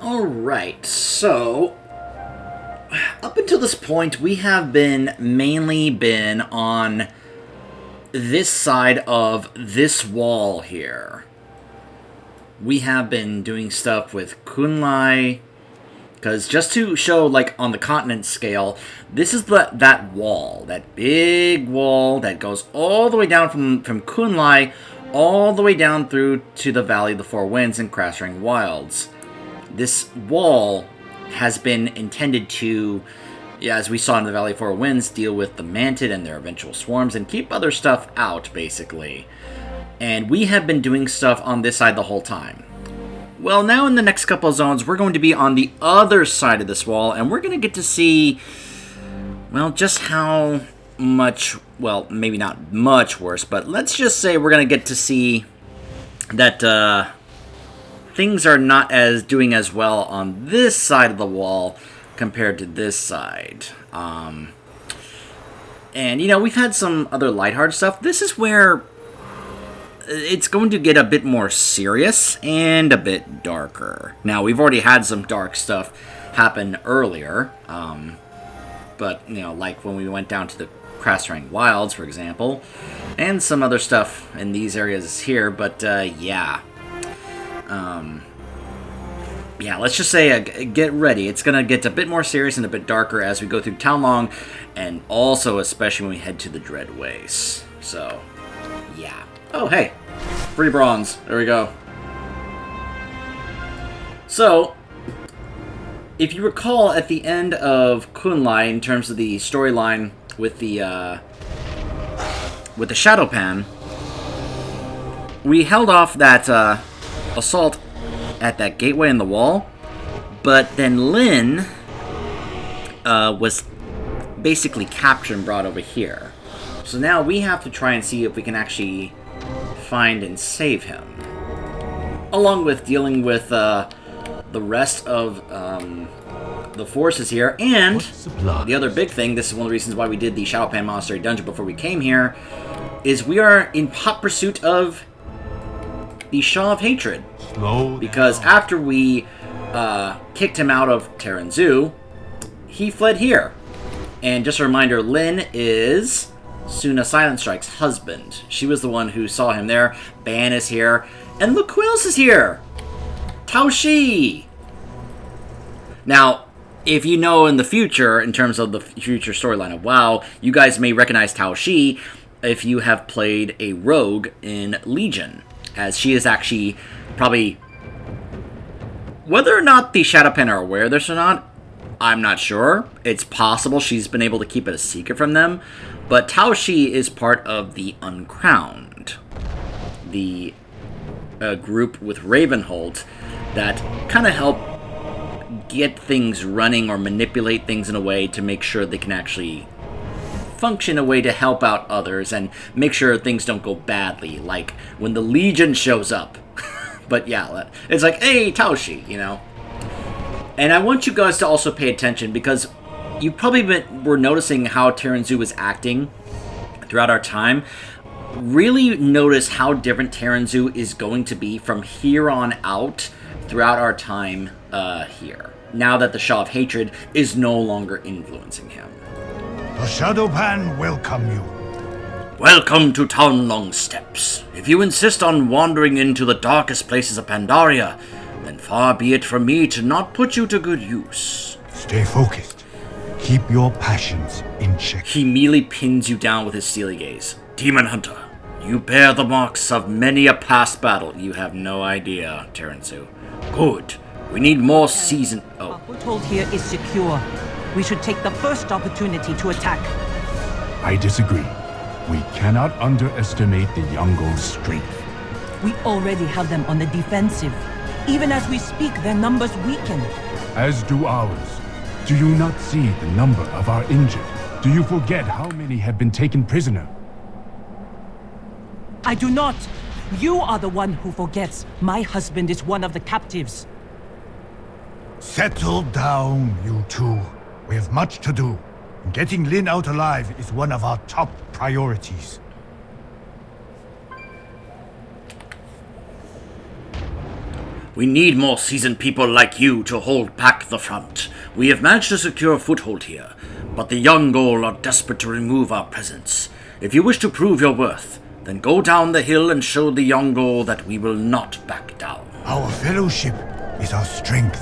Alright, so up until this point, we have mainly been on this side of this wall here. We have been doing stuff with Kunlai, because just to show, like, on the continent scale, this is that wall, that big wall that goes all the way down from Kunlai, all the way down through to the Valley of the Four Winds and Crashing Wilds. This wall has been intended to, as we saw in the Valley of Four Winds, deal with the Mantid and their eventual swarms and keep other stuff out, basically. And we have been doing stuff on this side the whole time. Well, now in the next couple of zones, we're going to be on the other side of this wall, and we're going to get to see, well, just how much, well, maybe not much worse, but let's just say we're going to get to see that things are not doing as well on this side of the wall compared to this side. And, you know, we've had some other lighthearted stuff. This is where it's going to get a bit more serious and a bit darker. Now, we've already had some dark stuff happen earlier, but, you know, like when we went down to the Crashing Wilds, for example, and some other stuff in these areas here, but, yeah. Yeah, let's just say, get ready. It's going to get a bit more serious and a bit darker as we go through Townlong, and also especially when we head to the Dreadways. So, yeah. Oh, hey. Free bronze. There we go. So, if you recall, at the end of Kunlai, in terms of the storyline with the Shadow Pan, we held off that assault at that gateway in the wall, but then Lin was basically captured and brought over here. So now we have to try and see if we can actually find and save him, along with dealing with the rest of the forces here. And the other big thing, this is one of the reasons why we did the Shadow Pan Monastery dungeon before we came here, is we are in hot pursuit of the Shaw of Hatred. Because after we kicked him out of Terranzu, he fled here. And just a reminder, Lin is Suna Silent Strike's husband. She was the one who saw him there. Ban is here. And look who else is here! Tao Shi! Now, if you know in the future, in terms of the future storyline of WoW, you guys may recognize Tao Shi if you have played a rogue in Legion, as she is actually probably, whether or not the Shadowpen are aware of this or not, I'm not sure. It's possible she's been able to keep it a secret from them, but Tao Shi is part of the Uncrowned, the group with Ravenholt that kind of help get things running or manipulate things in a way to make sure they can actually function a way to help out others and make sure things don't go badly, like when the Legion shows up. But yeah, it's like, hey, Tao Shi, you know. And I want you guys to also pay attention, because you probably were noticing how Terranzu was acting throughout our time. Really notice how different Terranzu is going to be from here on out throughout our time here, now that the Shaw of Hatred is no longer influencing him. The Shadowpan welcome you. Welcome to Townlong Steppes. If you insist on wandering into the darkest places of Pandaria, then far be it from me to not put you to good use. Stay focused. Keep your passions in check. He immediately pins you down with his steely gaze. Demon Hunter, you bear the marks of many a past battle. You have no idea, Terranzu. Good. We need more seasoned... Our foothold here is secure. We should take the first opportunity to attack. I disagree. We cannot underestimate the Yongo's strength. We already have them on the defensive. Even as we speak, their numbers weaken. As do ours. Do you not see the number of our injured? Do you forget how many have been taken prisoner? I do not. You are the one who forgets. My husband is one of the captives. Settle down, you two. We have much to do. Getting Lin out alive is one of our top priorities. We need more seasoned people like you to hold back the front. We have managed to secure a foothold here, but the young Gol are desperate to remove our presence. If you wish to prove your worth, then go down the hill and show the young Gol that we will not back down. Our fellowship is our strength.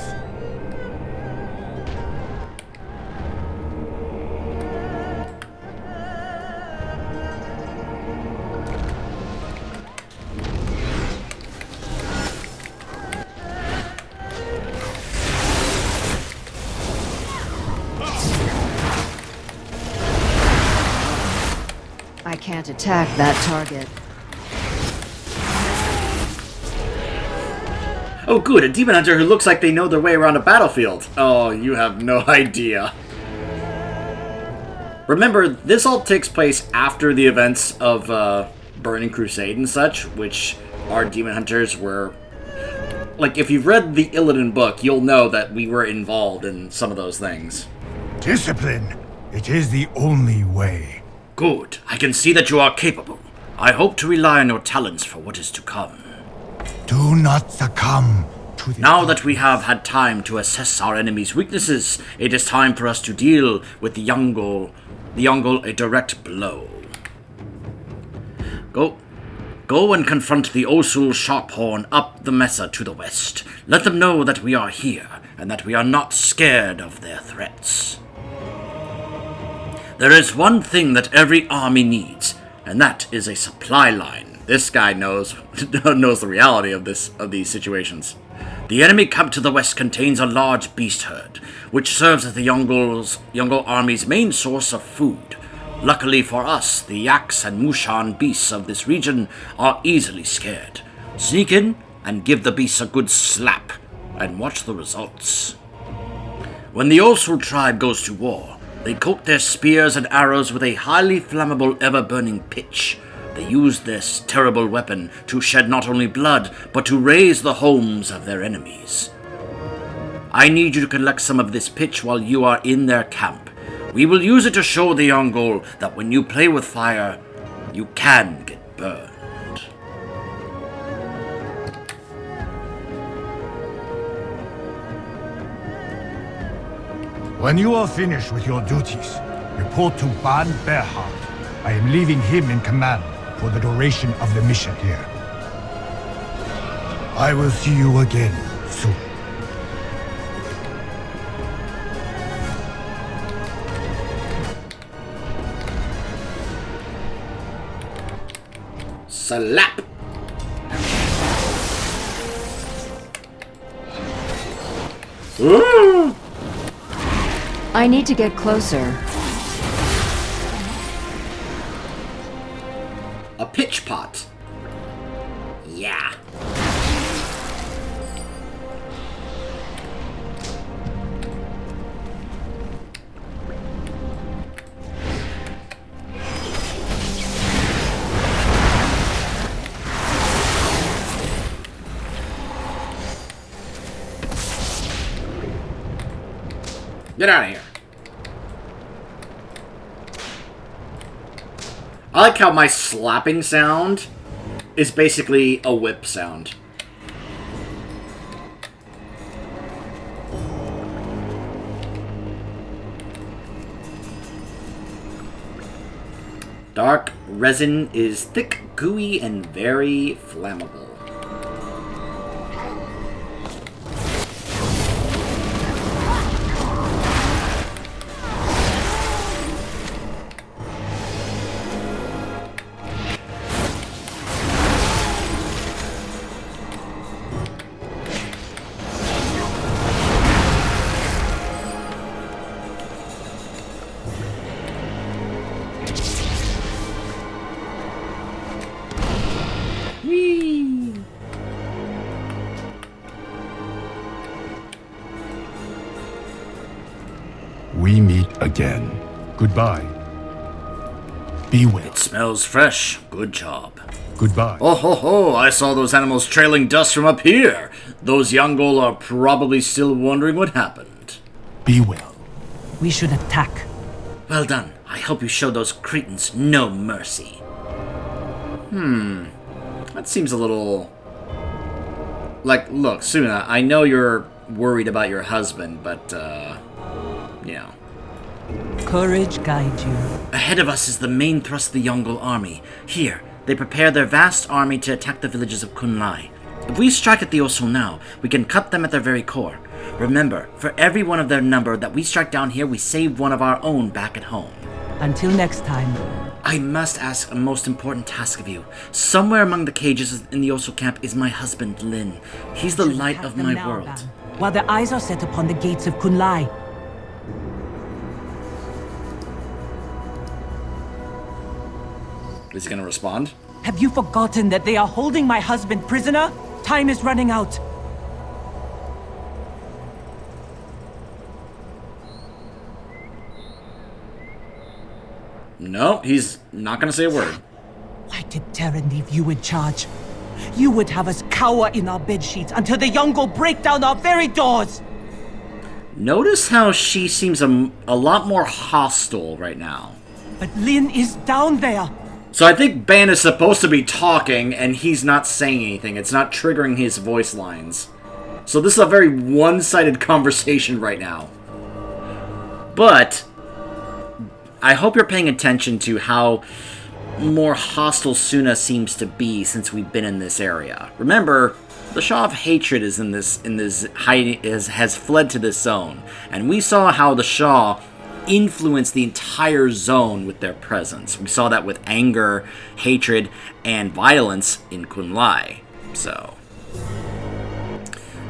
I can't attack that target. Oh good, a demon hunter who looks like they know their way around a battlefield. Oh, you have no idea. Remember, this all takes place after the events of Burning Crusade and such, which our demon hunters were... Like, if you've read the Illidan book, you'll know that we were involved in some of those things. Discipline. It is the only way. Good. I can see that you are capable. I hope to rely on your talents for what is to come. Do not succumb to the... Now that we have had time to assess our enemy's weaknesses, it is time for us to deal with the Yongol a direct blow. Go and confront the Osul Sharphorn up the mesa to the west. Let them know that we are here, and that we are not scared of their threats. There is one thing that every army needs, and that is a supply line. This guy knows the reality of these situations. The enemy camp to the west contains a large beast herd, which serves as the Yongol army's main source of food. Luckily for us, the Yaks and Mushan beasts of this region are easily scared. Sneak in and give the beasts a good slap, and watch the results. When the Osul tribe goes to war, they coat their spears and arrows with a highly flammable, ever-burning pitch. They use this terrible weapon to shed not only blood, but to raise the homes of their enemies. I need you to collect some of this pitch while you are in their camp. We will use it to show the Yongol that when you play with fire, you can get burned. When you are finished with your duties, report to Ban Berhard. I am leaving him in command for the duration of the mission here. I will see you again soon. Slap! Ooh. I need to get closer. A pitch pot. Yeah. Get out of here. I like how my slapping sound is basically a whip sound. Dark resin is thick, gooey, and very flammable. We meet again. Goodbye. Be well. It smells fresh. Good job. Goodbye. Oh ho ho, I saw those animals trailing dust from up here. Those Yongol are probably still wondering what happened. Be well. We should attack. Well done. I hope you show those cretins no mercy. That seems a little Like, look, Suna, I know you're worried about your husband, but, you know. Courage guide you. Ahead of us is the main thrust of the Yongle army. Here, they prepare their vast army to attack the villages of Kunlai. If we strike at the Osul now, we can cut them at their very core. Remember, for every one of their number that we strike down here, we save one of our own back at home. Until next time. I must ask a most important task of you. Somewhere among the cages in the Osul camp is my husband, Lin. He's the light of my world. While their eyes are set upon the gates of Kunlai. Is he gonna respond? Have you forgotten that they are holding my husband prisoner? Time is running out. No, he's not gonna say a word. Why did Terran leave you in charge? You would have us cower in our bedsheets until the Yongle break down our very doors! Notice how she seems a lot more hostile right now. But Lin is down there! So I think Ban is supposed to be talking, and he's not saying anything. It's not triggering his voice lines. So this is a very one-sided conversation right now. But I hope you're paying attention to how more hostile Suna seems to be since we've been in this area. Remember, the Shaw of Hatred is has fled to this zone, and we saw how the Shaw influenced the entire zone with their presence. We saw that with anger, hatred, and violence in Kunlai. So,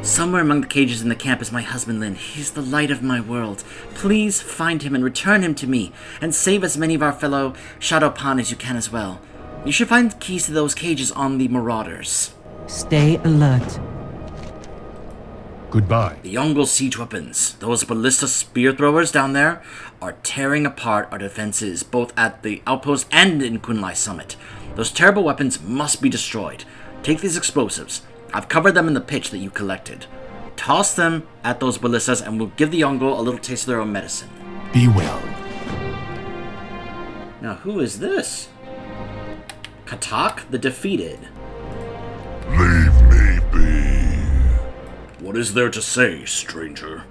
somewhere among the cages in the camp is my husband Lin. He's the light of my world. Please find him and return him to me, and save as many of our fellow Shadowpan as you can as well. You should find keys to those cages on the Marauders. Stay alert. Goodbye. The Yongle siege weapons, those ballista spear throwers down there, are tearing apart our defenses, both at the outpost and in Kunlai Summit. Those terrible weapons must be destroyed. Take these explosives. I've covered them in the pitch that you collected. Toss them at those ballistas and we'll give the Yongle a little taste of their own medicine. Be well. Now, who is this? Katak the Defeated. Leave me be. What is there to say, stranger?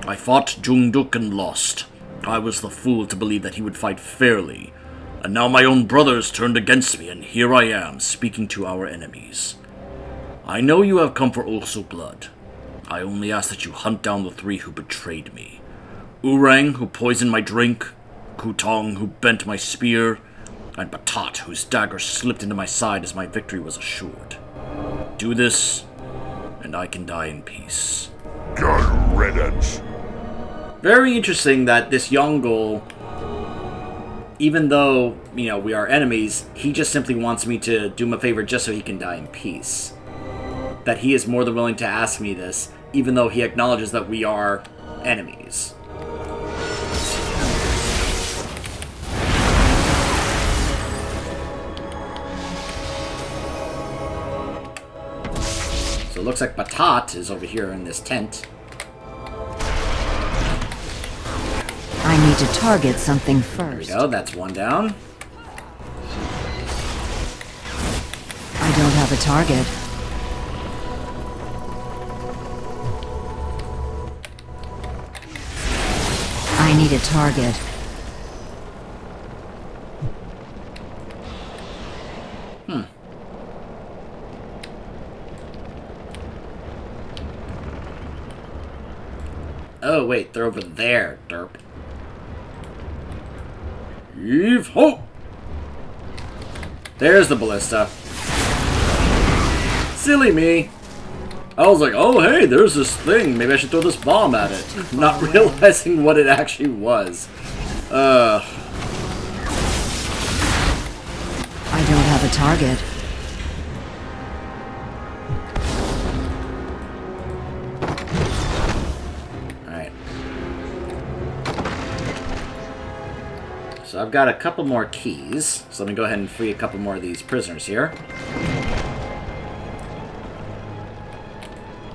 I fought Jungduk and lost. I was the fool to believe that he would fight fairly. And now my own brothers turned against me, and here I am, speaking to our enemies. I know you have come for Osul blood. I only ask that you hunt down the 3 who betrayed me. Urang, who poisoned my drink, Kutong, who bent my spear, and Batat, whose dagger slipped into my side as my victory was assured. Do this, and I can die in peace. Good riddance. Very interesting that this Yongle, even though, you know, we are enemies, he just simply wants me to do him a favor just so he can die in peace. That he is more than willing to ask me this, even though he acknowledges that we are enemies. So it looks like Batat is over here in this tent. I need to target something There we first. go, that's one down. I don't have a target. I need a target. Oh, wait, they're over there, derp. Heave ho! There's the ballista. Silly me. I was like, oh, hey, there's this thing. Maybe I should throw this bomb at it. Not realizing what it actually was. I don't have a target. Alright. So I've got a couple more keys. So let me go ahead and free a couple more of these prisoners here.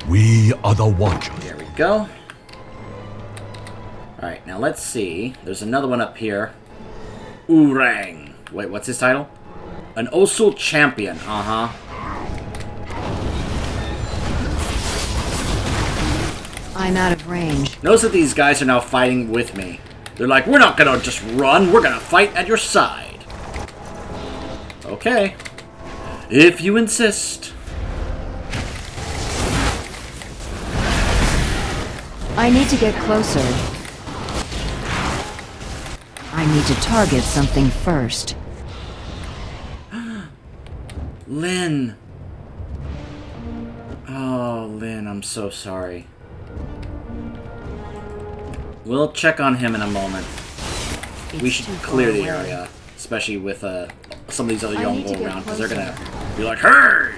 We are the Watchers. There we go. Alright, now let's see. There's another one up here. Urang. Wait, what's his title? An Osul champion. Uh-huh. I'm out of range. Notice that these guys are now fighting with me. They're like, we're not gonna just run, we're gonna fight at your side. Okay. If you insist. I need to get closer. I need to target something first. Lynn. Oh, Lynn, I'm so sorry. We'll check on him in a moment. We should clear the area, especially with some of these other young go around, because they're gonna be like, hey!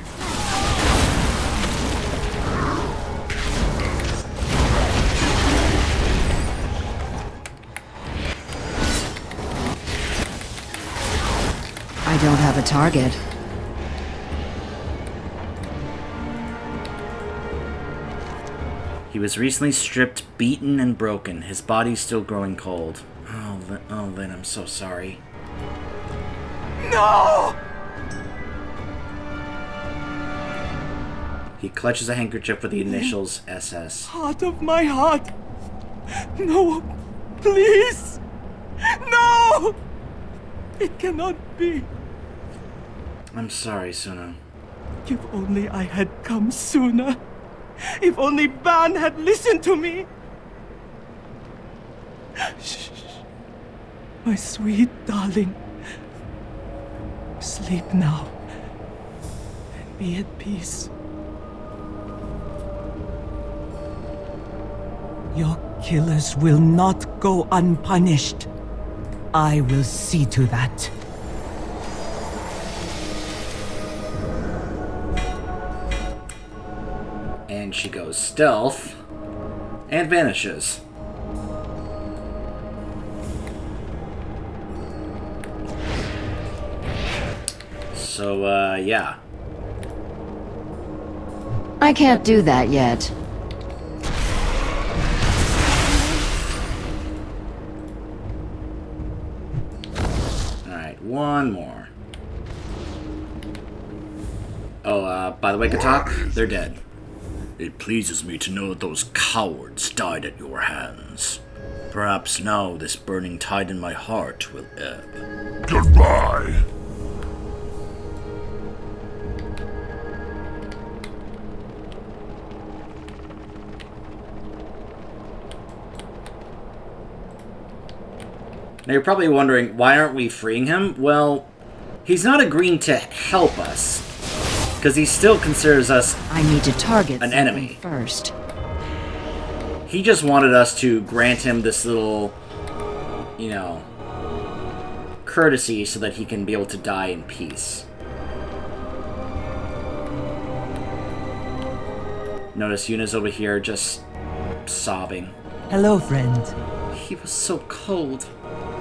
I don't have a target. He was recently stripped, beaten, and broken. His body's still growing cold. Oh, Lynn, I'm so sorry. No! He clutches a handkerchief with the initials SS. Heart of my heart. No, please. No! It cannot be. I'm sorry, Suna. If only I had come sooner. If only Ban had listened to me. Shh. My sweet darling. Sleep now. And be at peace. Your killers will not go unpunished. I will see to that. And she goes stealth and vanishes. So, yeah. I can't do that yet. Alright, one more. Oh, by the way, Katak, they're dead. It pleases me to know that those cowards died at your hands. Perhaps now this burning tide in my heart will ebb. Goodbye. Now you're probably wondering, why aren't we freeing him? Well, he's not agreeing to help us, because he still considers us I need to target an enemy first. He just wanted us to grant him this little, you know, courtesy so that he can be able to die in peace. Notice Yuna's over here just sobbing. Hello, friend. He was so cold,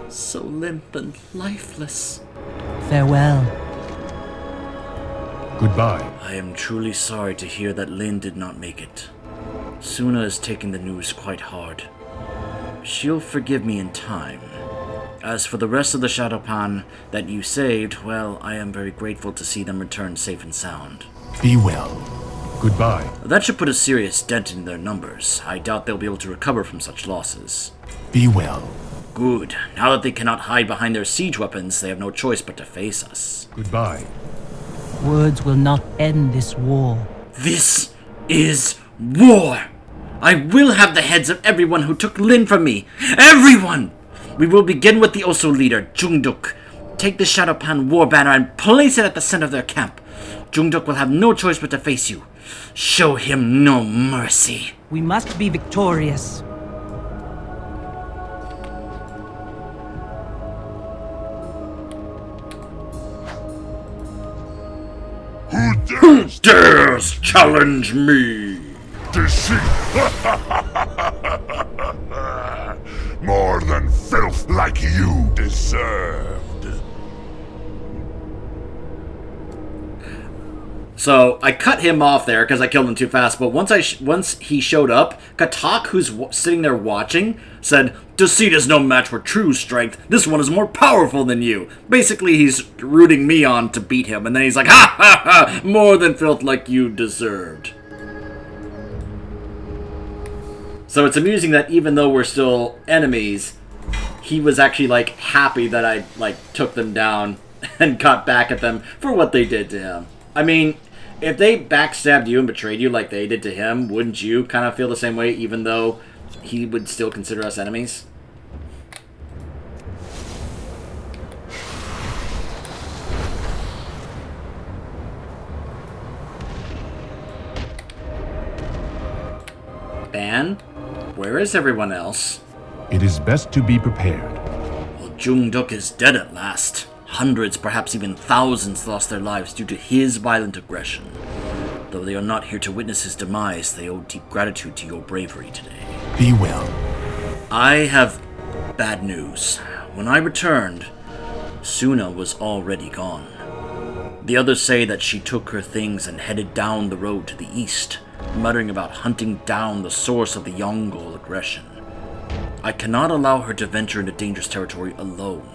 so limp and lifeless. Farewell. Goodbye. I am truly sorry to hear that Lin did not make it. Suna is taking the news quite hard. She'll forgive me in time. As for the rest of the Shadowpan that you saved, well, I am very grateful to see them return safe and sound. Be well. Goodbye. That should put a serious dent in their numbers. I doubt they'll be able to recover from such losses. Be well. Good. Now that they cannot hide behind their siege weapons, they have no choice but to face us. Goodbye. Words will not end this war. This is war! I will have the heads of everyone who took Lin from me! Everyone! We will begin with the Oso leader, Jungduk. Take the Shadowpan war banner and place it at the center of their camp. Jungduk will have no choice but to face you. Show him no mercy. We must be victorious. Who dares Dares challenge me? deceive? More than filth like you deserved. So I cut him off there because I killed him too fast. But once he showed up, Katak, who's sitting there watching, said, "Deceit is no match for true strength. This one is more powerful than you." Basically, he's rooting me on to beat him, and then he's like, "Ha ha ha! More than filth like you deserved." So it's amusing that even though we're still enemies, he was actually, like, happy that I, like, took them down and got back at them for what they did to him. I mean, if they backstabbed you and betrayed you like they did to him, wouldn't you kind of feel the same way, even though he would still consider us enemies? Ban? Where is everyone else? It is best to be prepared. Well, Jungduk is dead at last. Hundreds, perhaps even thousands, lost their lives due to his violent aggression. Though they are not here to witness his demise, they owe deep gratitude to your bravery today. Be well. I have bad news. When I returned, Suna was already gone. The others say that she took her things and headed down the road to the east, muttering about hunting down the source of the Yongol aggression. I cannot allow her to venture into dangerous territory alone.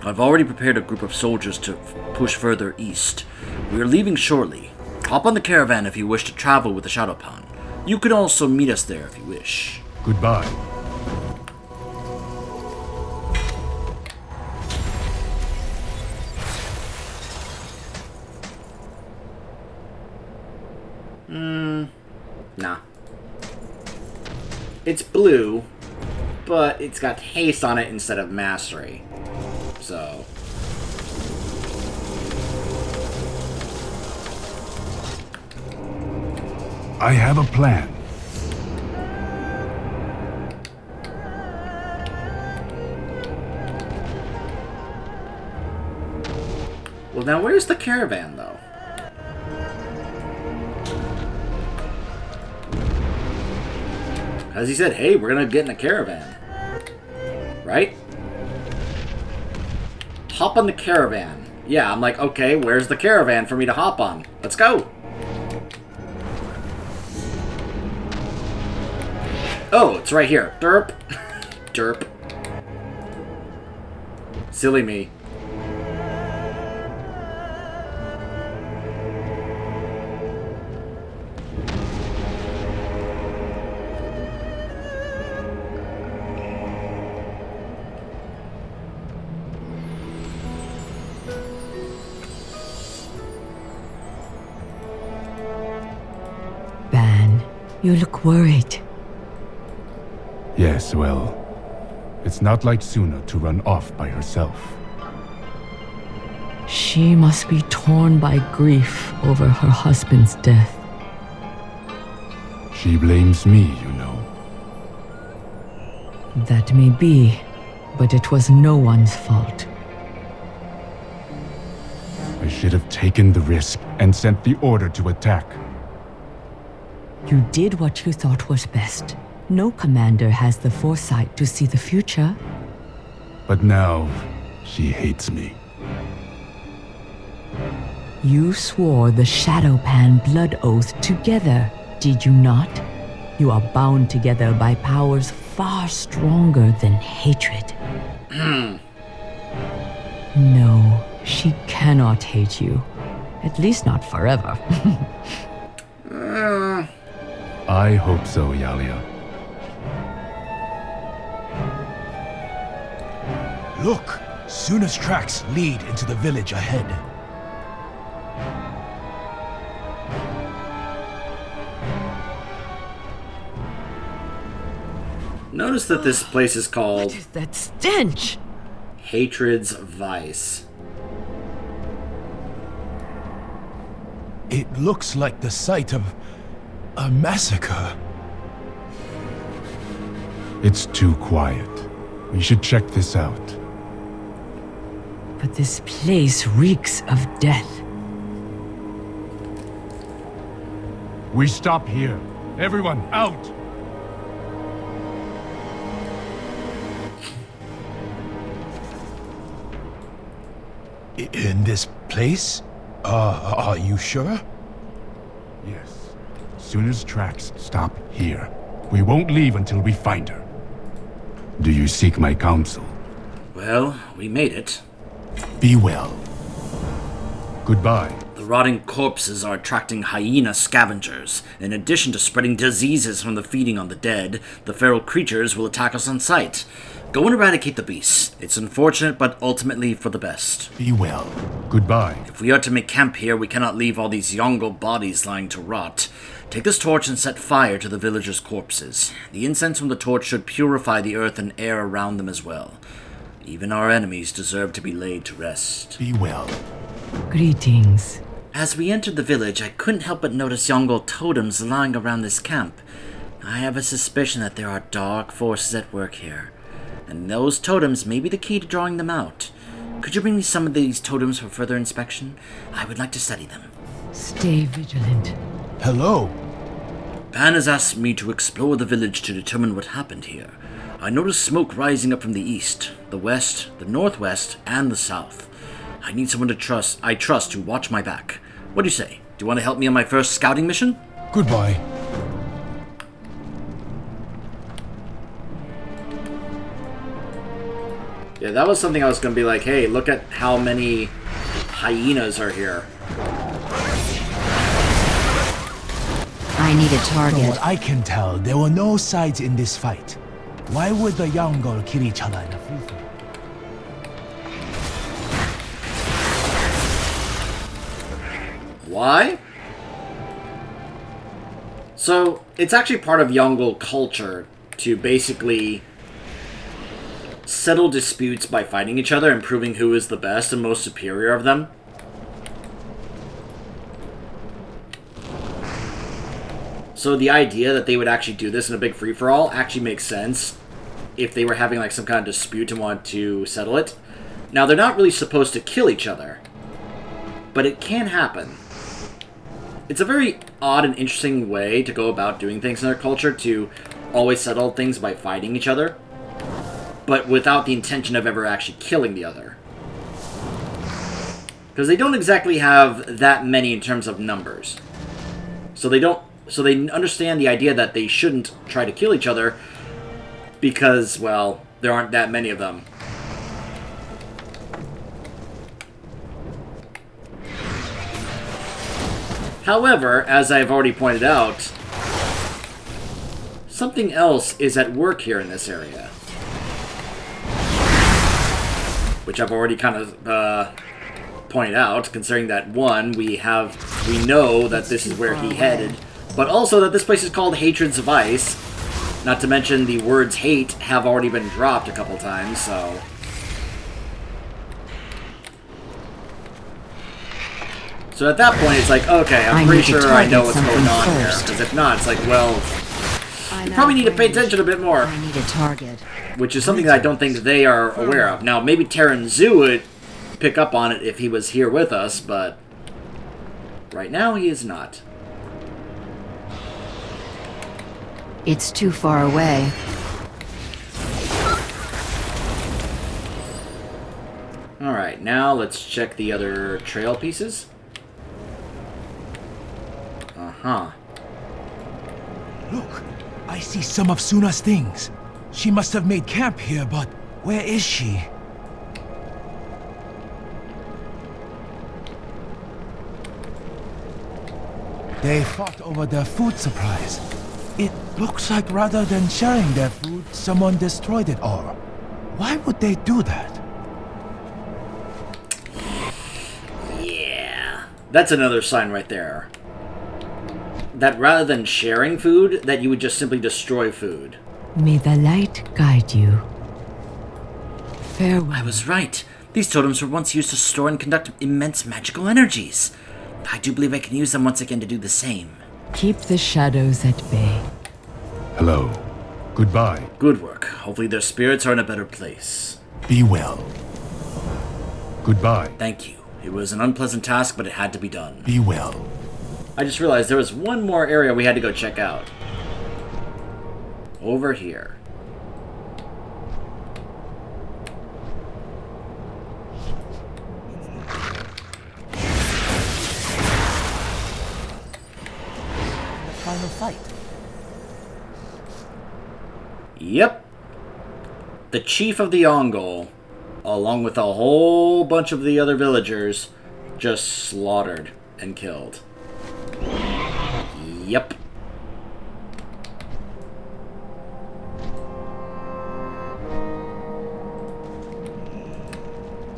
I've already prepared a group of soldiers to push further east. We are leaving shortly. Hop on the caravan if you wish to travel with the Shadowpan. You could also meet us there if you wish. Goodbye. Nah. It's blue, but it's got haste on it instead of mastery. So... I have a plan. Well, now where's the caravan, though? As he said, hey, we're gonna get in a caravan. Right? Hop on the caravan. Yeah, I'm like, okay, where's the caravan for me to hop on? Let's go! Oh, it's right here. Derp. Derp. Silly me. Ban, you look worried. Yes, well, it's not like Suna to run off by herself. She must be torn by grief over her husband's death. She blames me, you know. That may be, but it was no one's fault. I should have taken the risk and sent the order to attack. You did what you thought was best. No commander has the foresight to see the future. But now, she hates me. You swore the Shadowpan blood oath together, did you not? You are bound together by powers far stronger than hatred. No, she cannot hate you. At least not forever. I hope so, Yalia. Look! Suna's tracks lead into the village ahead. Notice that this place is called What is that stench? Hatred's Vice. It looks like the site of a massacre. It's too quiet. We should check this out. But this place reeks of death. We stop here. Everyone, out! In this place? Are you sure? Yes. Suna's tracks stop here. We won't leave until we find her. Do you seek my counsel? Well, we made it. Be well. Goodbye. The rotting corpses are attracting hyena scavengers. In addition to spreading diseases from the feeding on the dead, the feral creatures will attack us on sight. Go and eradicate the beasts. It's unfortunate, but ultimately for the best. Be well. Goodbye. If we are to make camp here, we cannot leave all these Yongle bodies lying to rot. Take this torch and set fire to the villagers' corpses. The incense from the torch should purify the earth and air around them as well. Even our enemies deserve to be laid to rest. Be well. Greetings. As we entered the village, I couldn't help but notice Yongle totems lying around this camp. I have a suspicion that there are dark forces at work here, and those totems may be the key to drawing them out. Could you bring me some of these totems for further inspection? I would like to study them. Stay vigilant. Hello. Pan has asked me to explore the village to determine what happened here. I noticed smoke rising up from the east, the west, the northwest, and the south. I need someone I trust to watch my back. What do you say? Do you want to help me on my first scouting mission? Goodbye. Yeah, that was something I was going to be like, hey, look at how many hyenas are here. I need a From target. what I can tell, there were no sides in this fight. Why would the Yongle kill each other in a free-for-all? Why? So, it's actually part of Yongle culture to basically settle disputes by fighting each other and proving who is the best and most superior of them. So the idea that they would actually do this in a big free-for-all actually makes sense if they were having like some kind of dispute and want to settle it. Now, they're not really supposed to kill each other, but it can happen. It's a very odd and interesting way to go about doing things in their culture, to always settle things by fighting each other, but without the intention of ever actually killing the other. Because they don't exactly have that many in terms of numbers. So they understand the idea that they shouldn't try to kill each other because, well, there aren't that many of them. However, as I've already pointed out, something else is at work here in this area. Which I've already kind of pointed out, considering that, one, we know that this is where he headed, but also that this place is called Hatred's Vice. Not to mention the words hate have already been dropped a couple times, so... So at that point, it's like, okay, I'm pretty sure I know what's going on here. Because if not, it's like, well, you probably need to pay attention a bit more. I need a target. Which is something that I don't think they are aware of. Now, maybe Terran Zoo would pick up on it if he was here with us, but right now he is not. It's too far away. Alright, now let's check the other trail pieces. Uh-huh. Look, I see some of Suna's things. She must have made camp here, but where is she? They fought over their food supplies. It looks like rather than sharing their food, someone destroyed it all. Why would they do that? Yeah. That's another sign right there. That rather than sharing food, that you would just simply destroy food. May the light guide you. Farewell. I was right. These totems were once used to store and conduct immense magical energies. I do believe I can use them once again to do the same. Keep the shadows at bay. Hello. Goodbye. Good work. Hopefully their spirits are in a better place. Be well. Goodbye. Thank you. It was an unpleasant task, but it had to be done. Be well. I just realized there was one more area we had to go check out. Over here. The final fight. Yep. The chief of the Yongle, along with a whole bunch of the other villagers, just slaughtered. and killed. Yep.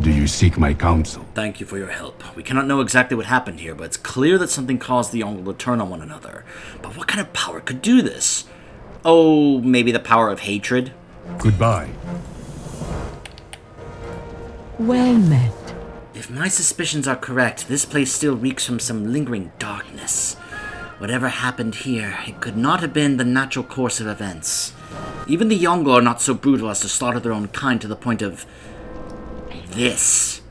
Do you seek my counsel? Thank you for your help. We cannot know exactly what happened here, but it's clear that something caused the Yongle to turn on one another. But what kind of power could do this? Oh, maybe the power of hatred? Goodbye. Well met. If my suspicions are correct, this place still reeks from some lingering darkness. Whatever happened here, it could not have been the natural course of events. Even the Yongle are not so brutal as to slaughter their own kind to the point of this.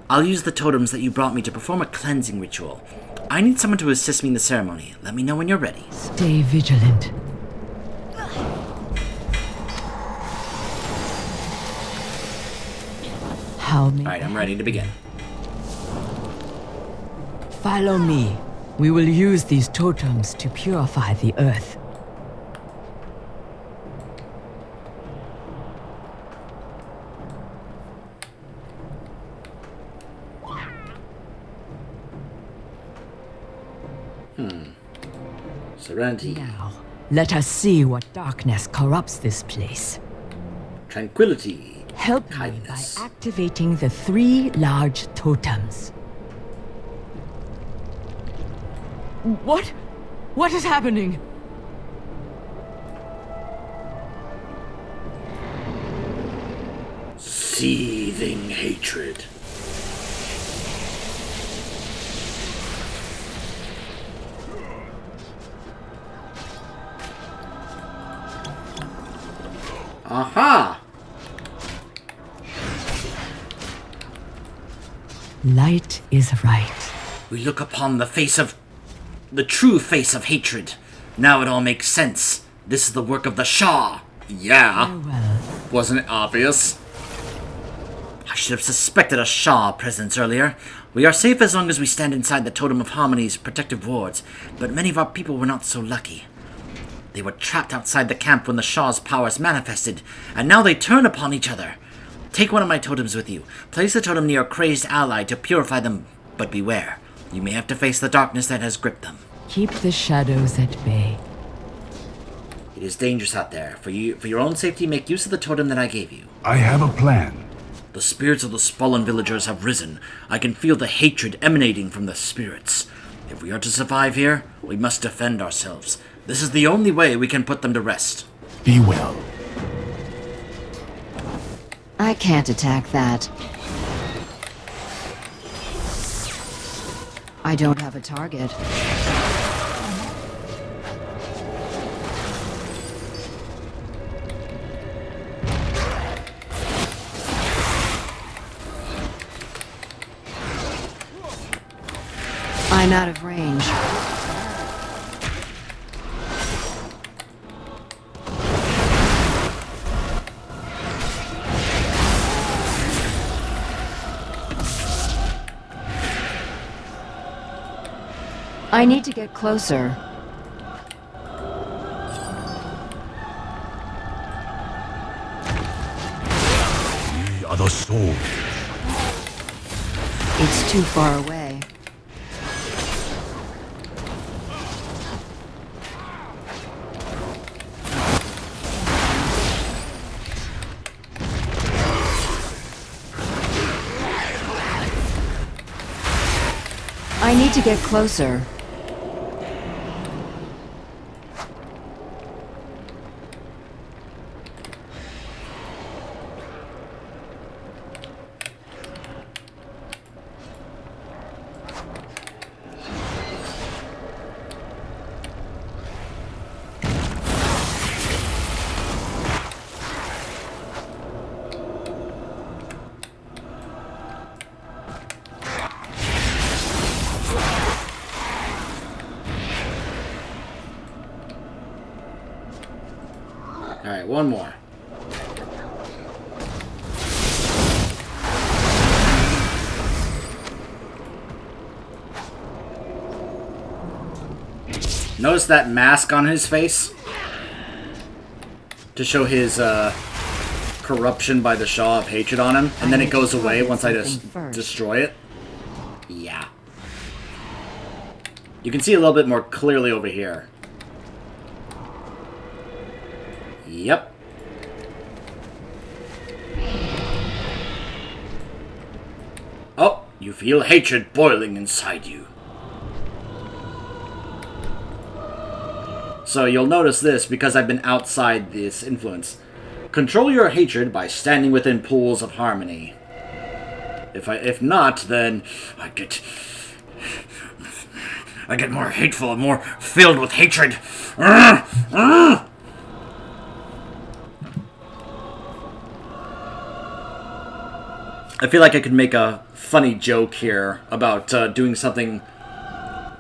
I'll use the totems that you brought me to perform a cleansing ritual. I need someone to assist me in the ceremony. Let me know when you're ready. Stay vigilant. How may Alright, I'm ready to begin. Follow me. We will use these totems to purify the earth. Serenity. Now, let us see what darkness corrupts this place. Tranquility. Help Kindness. me by activating the 3 large totems. What? What is happening? Seething hatred. Aha! Light is right. We look upon the true face of hatred. Now it all makes sense. This is the work of the Shah. Yeah. Well, Wasn't it obvious? I should have suspected a Shah presence earlier. We are safe as long as we stand inside the Totem of Harmony's protective wards, but many of our people were not so lucky. They were trapped outside the camp when the Shah's powers manifested, and now they turn upon each other. Take one of my totems with you. Place the totem near a crazed ally to purify them, but beware. You may have to face the darkness that has gripped them. keep the shadows at bay. It is dangerous out there. For your own safety, make use of the totem that I gave you. I have a plan. The spirits of the Spallen villagers have risen. I can feel the hatred emanating from the spirits. If we are to survive here, we must defend ourselves. This is the only way we can put them to rest. Be well. I can't attack that. I don't have a target. I'm out of range. I need to get closer. We are the soul. It's too far away. I need to get closer. Alright, one more. Notice that mask on his face? To show his corruption by the Shah of hatred on him, and then it goes away once I just destroy it? Yeah. You can see a little bit more clearly over here. Yep. Oh, you feel hatred boiling inside you. So you'll notice this because I've been outside this influence. Control your hatred by standing within pools of harmony. If not, then I get more hateful and more filled with hatred. I feel like I could make a funny joke here about doing something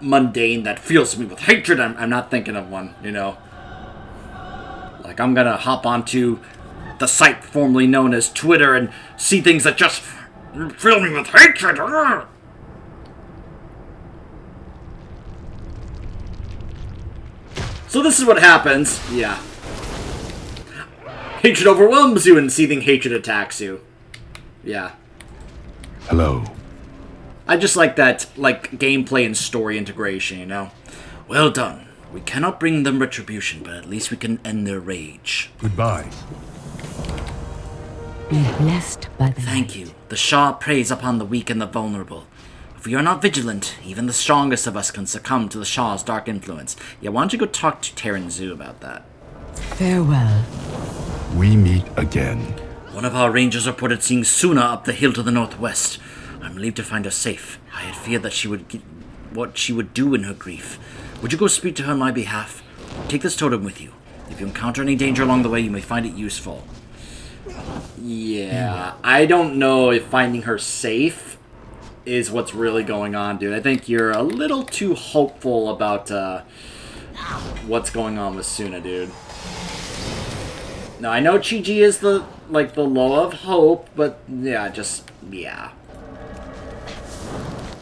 mundane that fills me with hatred. I'm not thinking of one, you know. Like, I'm gonna hop onto the site formerly known as Twitter and see things that just fill me with hatred. So this is what happens. Yeah. Hatred overwhelms you and seething hatred attacks you. Yeah. Hello. I just like that, like, gameplay and story integration, you know? Well done. We cannot bring them retribution, but at least we can end their rage. Goodbye. Be blessed by the Thank light. you. The Shah preys upon the weak and the vulnerable. If we are not vigilant, even the strongest of us can succumb to the Shah's dark influence. Yeah, why don't you go talk to Terran Zoo about that? Farewell. We meet again. One of our rangers reported seeing Suna up the hill to the northwest. I'm relieved to find her safe. I had feared that what she would do in her grief. Would you go speak to her on my behalf? Take this totem with you. If you encounter any danger along the way, you may find it useful. Yeah, I don't know if finding her safe is what's really going on, dude. I think you're a little too hopeful about what's going on with Suna, dude. Now, I know Chi-Ji is the low of hope, but yeah, yeah.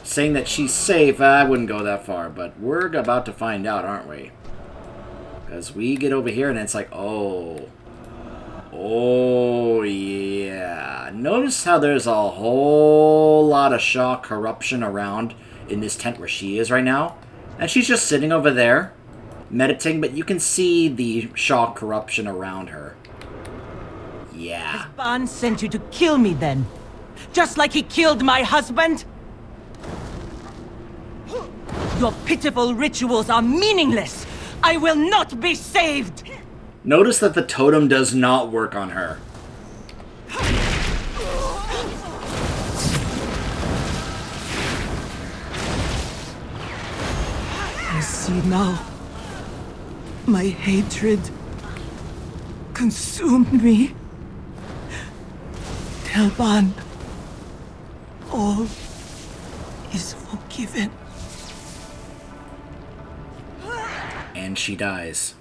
Saying that she's safe, I wouldn't go that far, but we're about to find out, aren't we? Because we get over here and it's like, oh, yeah. Notice how there's a whole lot of Shah corruption around in this tent where she is right now? And she's just sitting over there, meditating, but you can see the Shah corruption around her. Yeah. Ban sent you to kill me then. Just like he killed my husband? Your pitiful rituals are meaningless. I will not be saved. Notice that the totem does not work on her. I see now. My hatred consumed me. Tell Ban, all is forgiven. And she dies.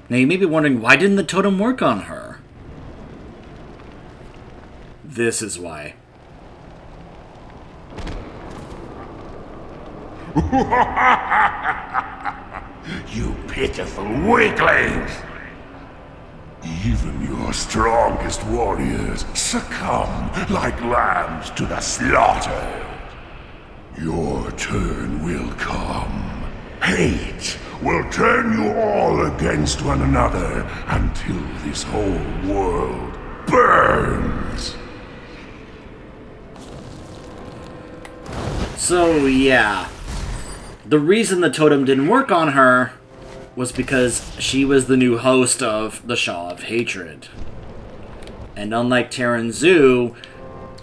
Now you may be wondering, why didn't the totem work on her? This is why. You pitiful weaklings! Even your strongest warriors succumb like lambs to the slaughter. Your turn will come. Hate will turn you all against one another until this whole world burns. So, yeah. The reason the totem didn't work on her was because she was the new host of the Shah of Hatred. And unlike Terran Zoo,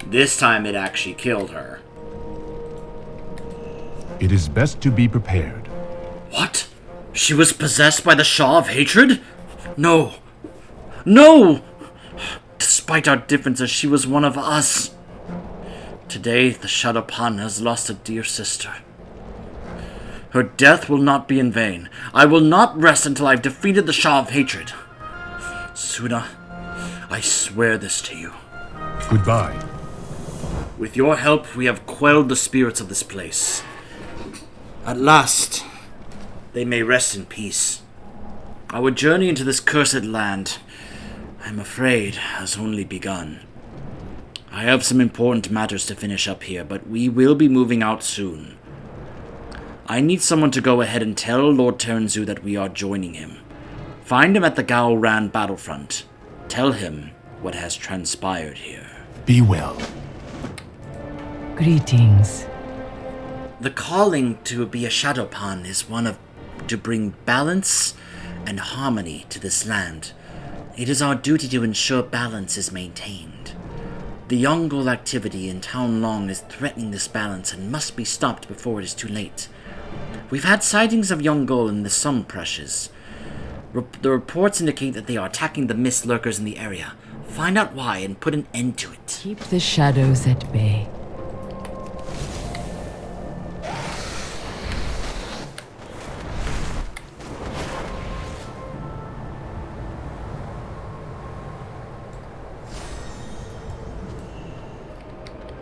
this time it actually killed her. It is best to be prepared. What? She was possessed by the Shah of Hatred? No. No! Despite our differences, she was one of us. Today, the Shadow Pan has lost a dear sister. Her death will not be in vain. I will not rest until I've defeated the Shah of Hatred. Suna, I swear this to you. Goodbye. With your help, we have quelled the spirits of this place. At last, they may rest in peace. Our journey into this cursed land, I'm afraid, has only begun. I have some important matters to finish up here, but we will be moving out soon. I need someone to go ahead and tell Lord Terenzu that we are joining him. Find him at the Gaoran battlefront. Tell him what has transpired here. Be well. Greetings. The calling to be a Shadowpan is one of to bring balance and harmony to this land. It is our duty to ensure balance is maintained. The Yongle activity in Townlong is threatening this balance and must be stopped before it is too late. We've had sightings of Yongle in the Sun Precious. The reports indicate that they are attacking the mist lurkers in the area. Find out why and put an end to it. Keep the shadows at bay.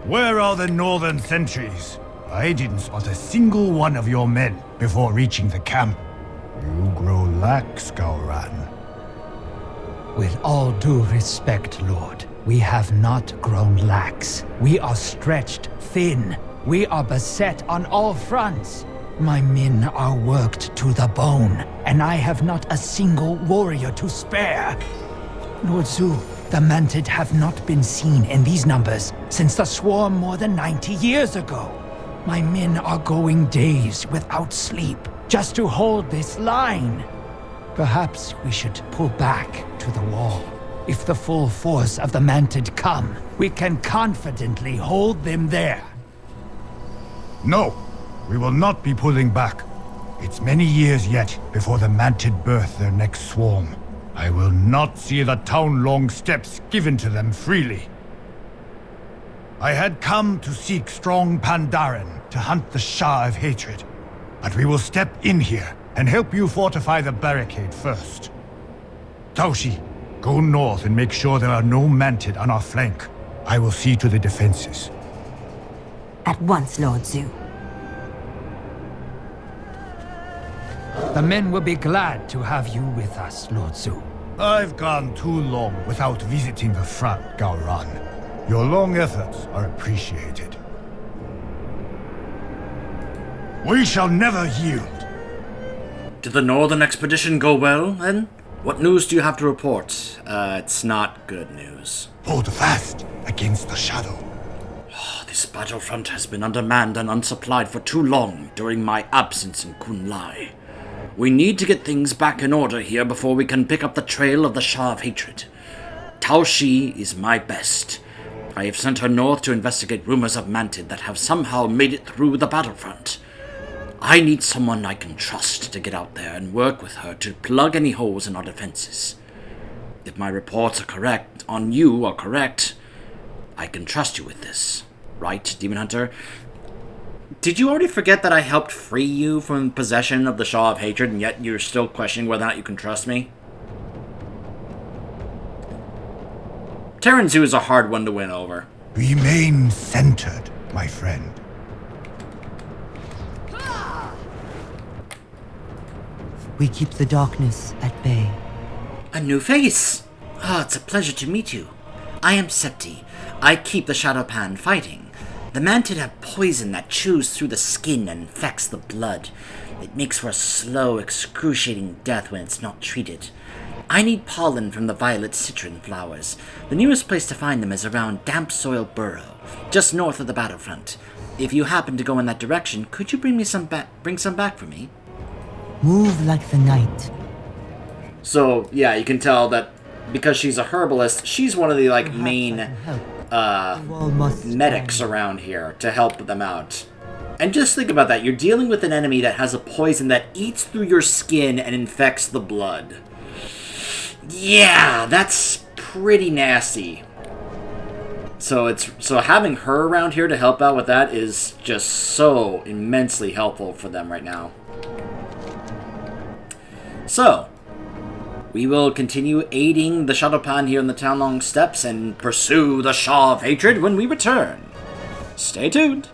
Where are the northern sentries? I didn't spot a single one of your men before reaching the camp. You grow lax, Gauran. With all due respect, Lord, we have not grown lax. We are stretched thin. We are beset on all fronts. My men are worked to the bone, and I have not a single warrior to spare. Lord Zhu, the Mantid have not been seen in these numbers since the swarm more than 90 years ago. My men are going days without sleep just to hold this line. Perhaps we should pull back to the wall. If the full force of the Mantid come, we can confidently hold them there. No, we will not be pulling back. It's many years yet before the Mantid birth their next swarm. I will not see the Townlong steps given to them freely. I had come to seek strong Pandaren to hunt the Shah of Hatred, but we will step in here and help you fortify the barricade first. Taoshi, go north and make sure there are no Mantid on our flank. I will see to the defenses. At once, Lord Zhu. The men will be glad to have you with us, Lord Zhu. I've gone too long without visiting the front, Gauran. Your long efforts are appreciated. We shall never yield. Did the northern expedition go well, then? What news do you have to report? It's not good news. Hold fast against the shadow. This battlefront has been undermanned and unsupplied for too long during my absence in Kunlai. We need to get things back in order here before we can pick up the trail of the Shah of Hatred. Taoshi is my best. I have sent her north to investigate rumors of Mantid that have somehow made it through the battlefront. I need someone I can trust to get out there and work with her to plug any holes in our defenses. If my reports are correct, I can trust you with this. Right, Demon Hunter? Did you already forget that I helped free you from possession of the Shah of Hatred, and yet you're still questioning whether or not you can trust me? Terenzu is a hard one to win over. Remain centered, my friend. We keep the darkness at bay. A new face! It's a pleasure to meet you. I am Septi. I keep the Shadowpan fighting. The Mantid have poison that chews through the skin and infects the blood. It makes for a slow, excruciating death when it's not treated. I need pollen from the violet citron flowers. The nearest place to find them is around Damp Soil Burrow, just north of the battlefront. If you happen to go in that direction, could you bring some back for me? Move like the night. So, yeah, you can tell that because she's a herbalist, she's one of the, main medics around here to help them out. And just think about that. You're dealing with an enemy that has a poison that eats through your skin and infects the blood. Yeah, that's pretty nasty. So having her around here to help out with that is just so immensely helpful for them right now. So, we will continue aiding the Shadowpan here in the Townlong Steppes and pursue the Shah of Hatred when we return. Stay tuned.